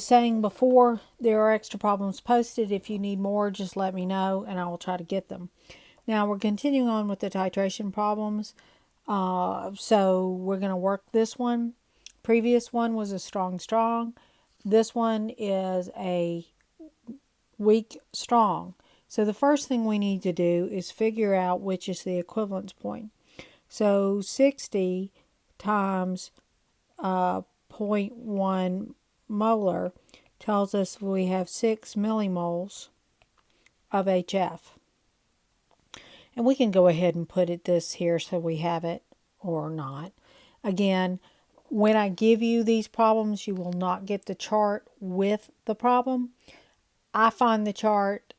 Saying before, there are extra problems posted. If you need more, just let me know and I will try to get them. Now we're continuing on with the titration problems. So we're going to work this one. Previous one was a strong, strong. This one is a weak, strong. So the first thing we need to do is figure out which is the equivalence point. So 60 times zero point 0.1 molar tells us we have 6 millimoles of HF. And we can go ahead and put this here so we have it or not. Again, when I give you these problems, you will not get the chart with the problem. I find the chart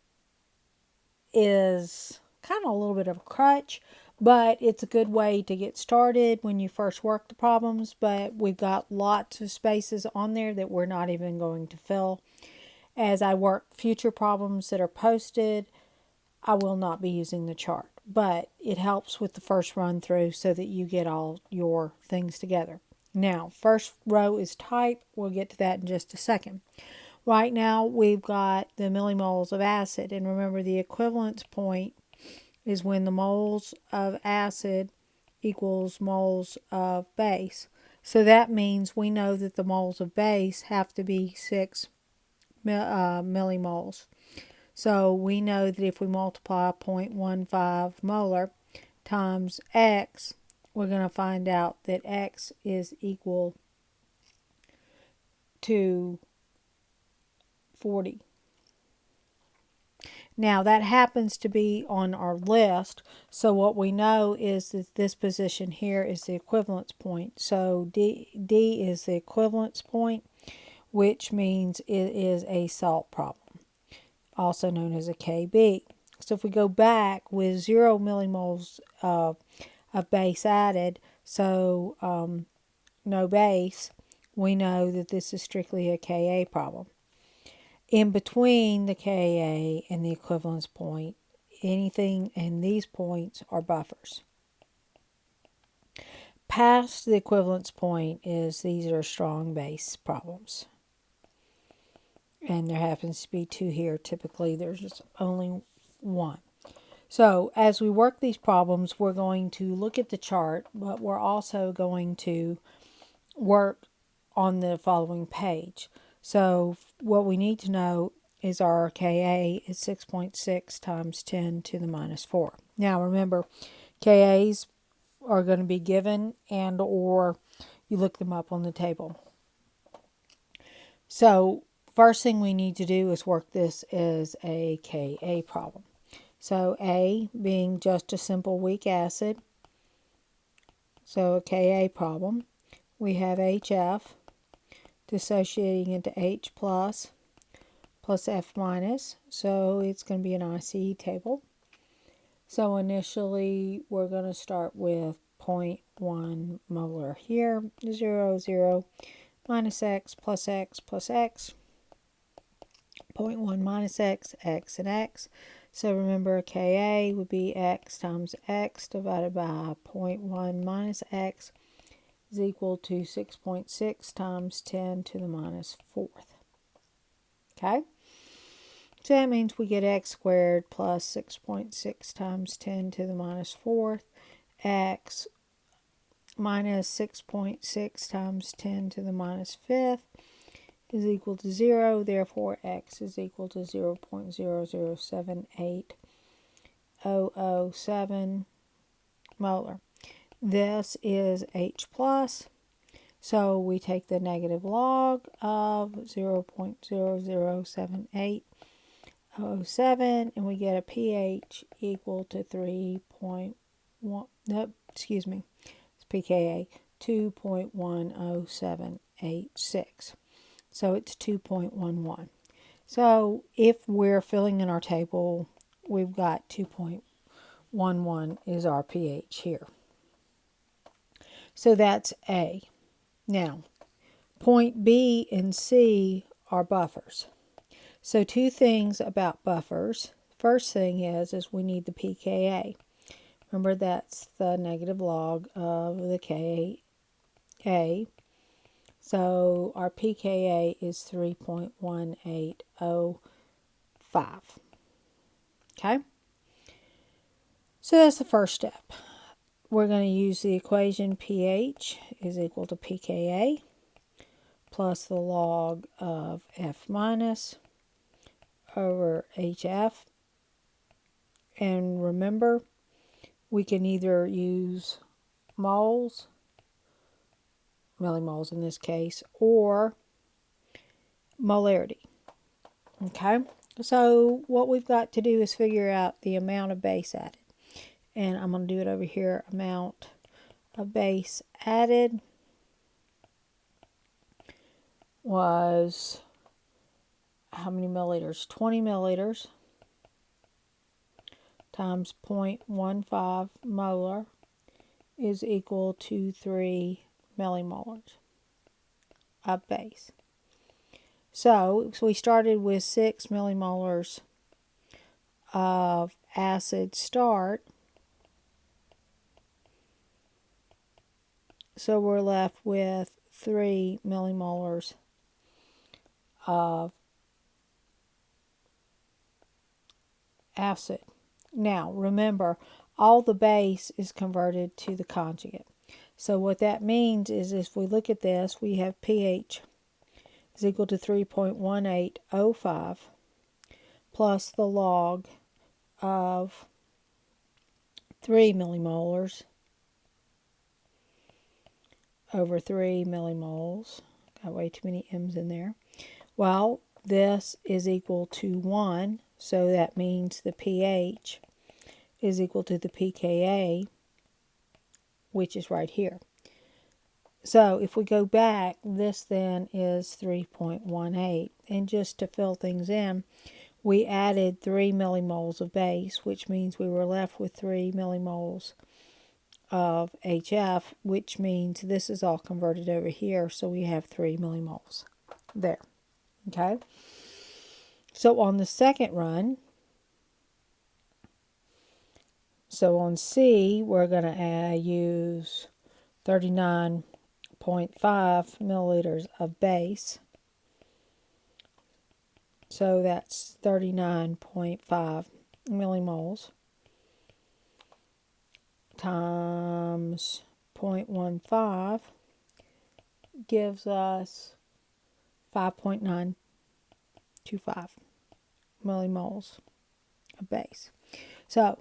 is kind of a little bit of a crutch, but it's a good way to get started when you first work the problems. But we've got lots of spaces on there that we're not even going to fill. As I work future problems that are posted, I will not be using the chart, but it helps with the first run through so that you get all your things together. Now, first row is type. We'll get to that in just a second. Right now, we've got the millimoles of acid, and remember the equivalence point is when the moles of acid equals moles of base. So that means we know that the moles of base have to be 6 millimoles. So we know that if we multiply 0.15 molar times X, we're going to find out that X is equal to 40. Now that happens to be on our list, so what we know is that this position here is the equivalence point. So D is the equivalence point, which means it is a salt problem, also known as a KB. So if we go back with 0 millimoles of base added, so no base, we know that this is strictly a Ka problem. In between the Ka and the equivalence point, anything in these points are buffers. Past the equivalence point is these are strong base problems. And there happens to be 2 here. Typically there's just only 1. So as we work these problems, we're going to look at the chart, but we're also going to work on the following page. So what we need to know is our Ka is 6.6 times 10 to the minus 4. Now remember, Kas are going to be given and or you look them up on the table. So first thing we need to do is work this as a Ka problem. So A being just a simple weak acid, so a Ka problem. We have HF dissociating into H plus F minus, so it's going to be an ICE table. So initially we're going to start with 0.1 molar here, 0, 0, minus X plus X plus X, 0.1 minus X, X and X. So remember Ka would be X times X divided by 0.1 minus X is equal to 6.6 times 10 to the minus 4th. Okay? So that means we get X squared plus 6.6 times 10 to the minus 4th. X minus 6.6 times 10 to the minus 5th is equal to 0. Therefore, X is equal to 0.0078007 molar. This is H plus, so we take the negative log of 0.007807 and we get a pH equal to 3.1, nope, excuse me, it's pKa, 2.10786. So it's 2.11. So if we're filling in our table, we've got 2.11 is our pH here. So that's A. Now, point B and C are buffers. So 2 things about buffers. First thing is we need the pKa. Remember that's the negative log of the Ka. So our pKa is 3.1805. Okay? So that's the first step. We're going to use the equation pH is equal to pKa plus the log of F minus over HF. And remember, we can either use moles, millimoles in this case, or molarity. Okay, so what we've got to do is figure out the amount of base added. And I'm going to do it over here, amount of base added was how many milliliters? 20 milliliters times 0.15 molar is equal to 3 millimolars of base. So we started with 6 millimolars of acid start. So we're left with 3 millimolars of acid. Now, remember, all the base is converted to the conjugate. So what that means is if we look at this, we have pH is equal to 3.1805 plus the log of 3 millimolars over 3 millimoles. Got way too many M's in there. Well, this is equal to 1, so that means the pH is equal to the pKa, which is right here. So if we go back, this then is 3.18. And just to fill things in, we added 3 millimoles of base, which means we were left with 3 millimoles of HF, which means this is all converted over here, so we have 3 millimoles there. Okay? So on the second run, so on C, we're going to use 39.5 milliliters of base. So that's 39.5 millimoles times 0.15 gives us 5.925 millimoles of base. So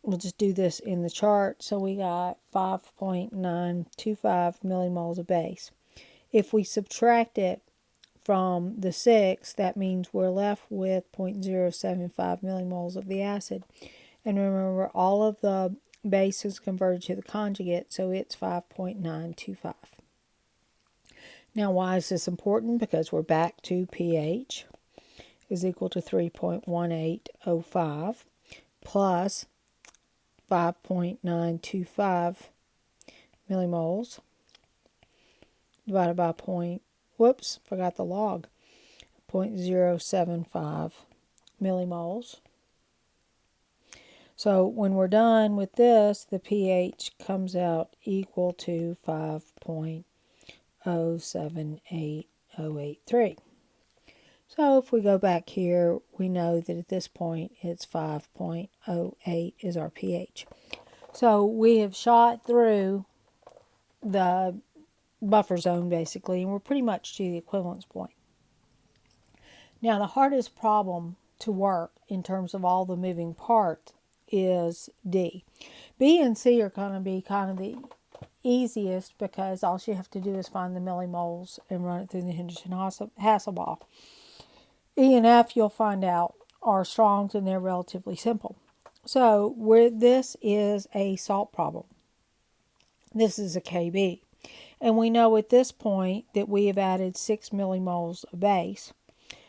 we'll just do this in the chart. So we got 5.925 millimoles of base. If we subtract it from the 6, that means we're left with 0.075 millimoles of the acid. And remember, all of the base is converted to the conjugate, so it's 5.925. Now, why is this important? Because we're back to pH is equal to 3.1805 plus 5.925 millimoles divided by forgot the log, 0.075 millimoles. So when we're done with this, the pH comes out equal to 5.078083. So if we go back here, we know that at this point it's 5.08 is our pH. So we have shot through the buffer zone basically, and we're pretty much to the equivalence point. Now the hardest problem to work in terms of all the moving parts is D. B and C are going to be kind of the easiest because all you have to do is find the millimoles and run it through the Henderson-Hasselbalch. E and F, you'll find out, are Strongs, and they're relatively simple. So this is a salt problem. This is a KB. And we know at this point that we have added 6 millimoles of base.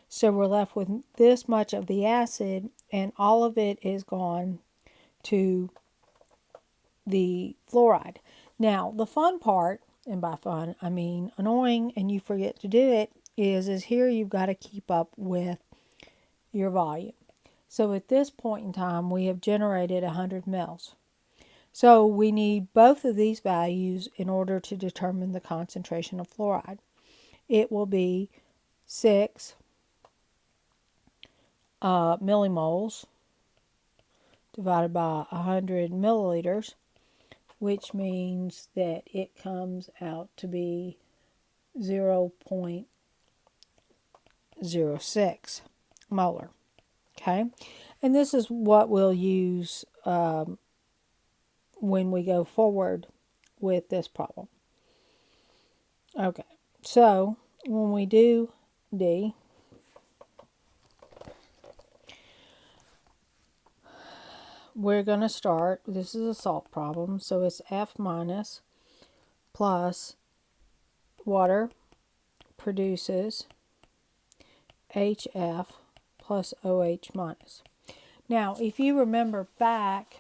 So we're left with this much of the acid, and all of it is gone to the fluoride. Now, the fun part, and by fun I mean annoying and you forget to do it, is here you've got to keep up with your volume. So at this point in time, we have generated 100 mils. So we need both of these values in order to determine the concentration of fluoride. It will be 6 millimoles divided by 100 milliliters, which means that it comes out to be 0.06 molar. Okay, and this is what we'll use when we go forward with this problem. Okay, so when we do D, we're going to start, this is a salt problem, so it's F minus plus water produces HF plus OH minus. Now, if you remember back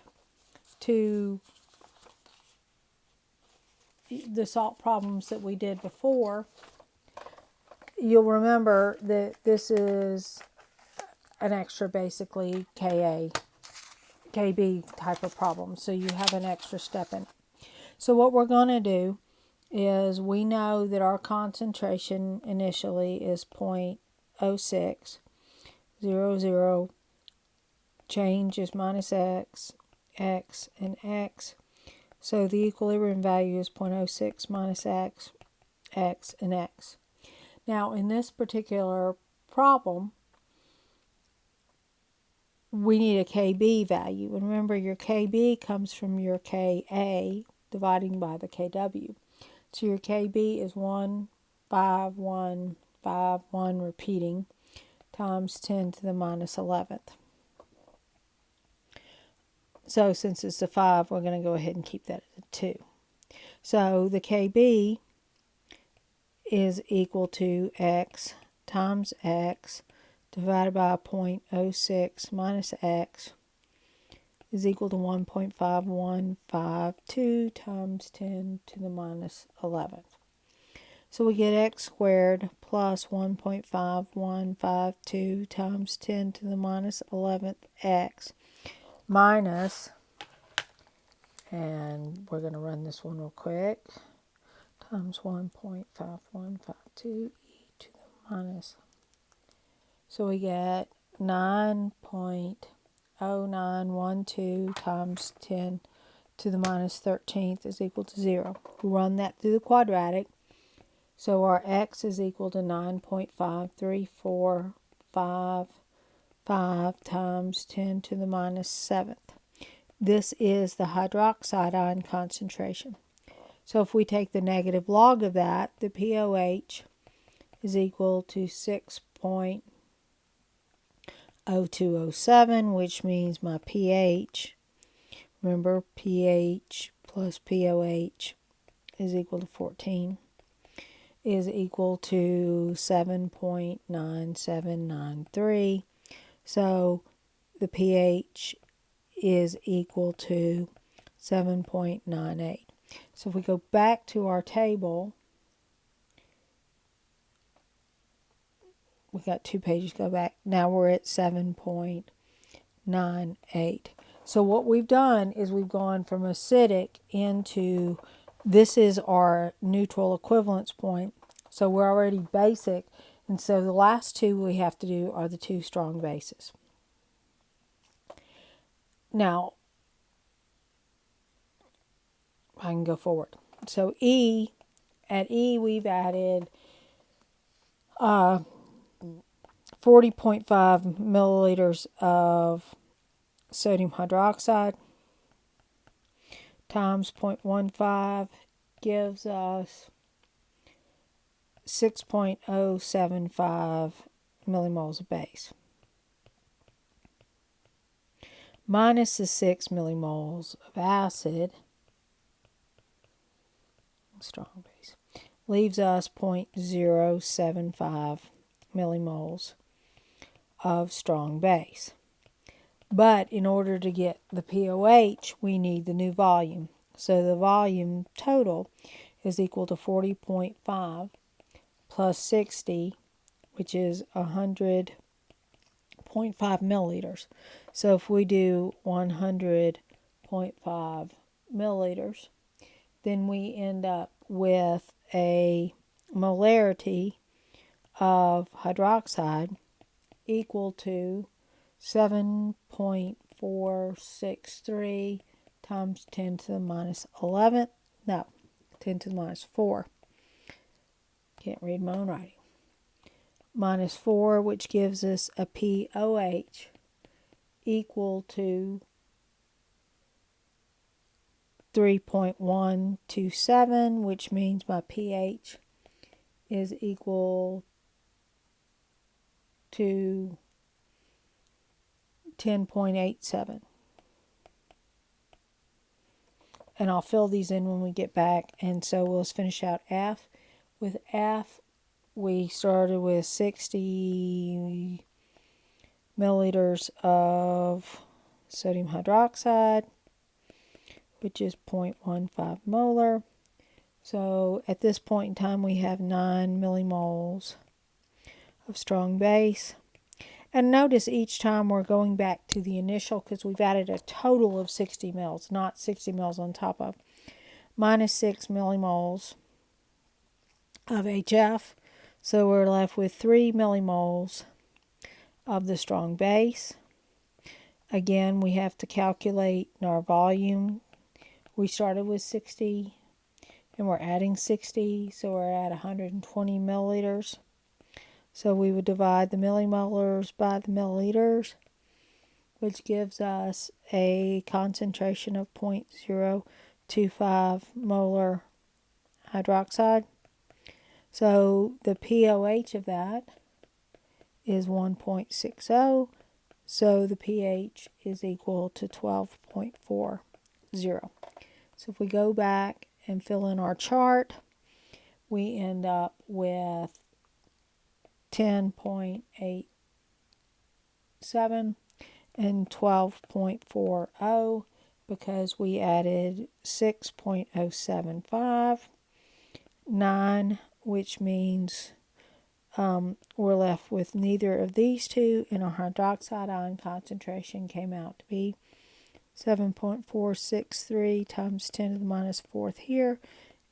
to the salt problems that we did before, you'll remember that this is an extra, basically, KB type of problem. So you have an extra step in it. So what we're going to do is we know that our concentration initially is 0.06. 0, change is minus x, and x. So the equilibrium value is 0.06 minus x, and x. Now, in this particular problem, we need a KB value. And remember, your KB comes from your KA dividing by the KW. So your KB is 15151 repeating times 10 to the minus 11th. So since it's a 5, we're going to go ahead and keep that at a 2. So the KB is equal to x times x divided by 0.06 minus x is equal to 1.5152 times 10 to the minus 11th. So we get x squared plus 1.5152 times 10 to the minus 11th x minus, and we're going to run this one real quick, times 1.5152 e to the minus. So we get 9.0912 times 10 to the minus 13th is equal to 0. We run that through the quadratic. So our x is equal to 9.53455 times 10 to the minus 7th. This is the hydroxide ion concentration. So if we take the negative log of that, the pOH is equal to 6.0207, which means my pH, remember pH plus pOH is equal to 14, is equal to 7.9793. So the pH is equal to 7.98. So if we go back to our table, we got 2 pages to go back. Now we're at 7.98. So what we've done is we've gone from acidic into, this is our neutral equivalence point. So we're already basic. And so the last two we have to do are the 2 strong bases. Now, I can go forward. So at E we've added 40.5 milliliters of sodium hydroxide times 0.15 gives us 6.075 millimoles of base. Minus the 6 millimoles of acid, strong base, leaves us 0.075 millimoles of strong base. But in order to get the pOH, we need the new volume. So the volume total is equal to 40.5 plus 60, which is 100.5 milliliters. So if we do 100.5 milliliters, then we end up with a molarity of hydroxide equal to 7.463 times 10 to the minus 11. No, 10 to the minus 4. Can't read my own writing. Minus 4, which gives us a POH equal to 3.127, which means my pH is equal to 10.87. And I'll fill these in when we get back. And so we'll finish out F. With F, we started with 60 milliliters of sodium hydroxide, which is 0.15 molar. So at this point in time, we have 9 millimoles of strong base. And notice each time we're going back to the initial, because we've added a total of 60 mils, not 60 mils on top of, minus 6 millimoles of HF. So we're left with 3 millimoles of the strong base. Again, we have to calculate our volume. We started with 60 and we're adding 60, so we're at 120 milliliters. So we would divide the millimolars by the milliliters, which gives us a concentration of 0.025 molar hydroxide. So the POH of that is 1.60, so the pH is equal to 12.40. So if we go back and fill in our chart, we end up with 10.87 and 12.40 because we added 6.075, 9, which means we're left with neither of these two, and our hydroxide ion concentration came out to be 7.463 times 10 to the minus 4th here,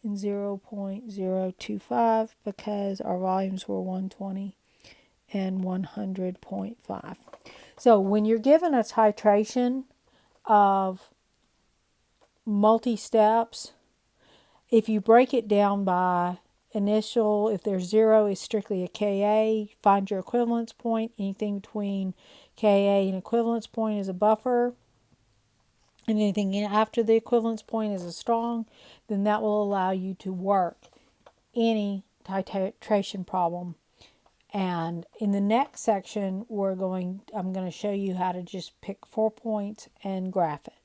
and 0.025 because our volumes were 120 and 100.5. So when you're given a titration of multi-steps, if you break it down by initial, if there's 0 is strictly a Ka, find your equivalence point. Anything between Ka and equivalence point is a buffer, and anything after the equivalence point is a strong, then that will allow you to work any titration problem. And in the next section, I'm going to show you how to just pick 4 points and graph it.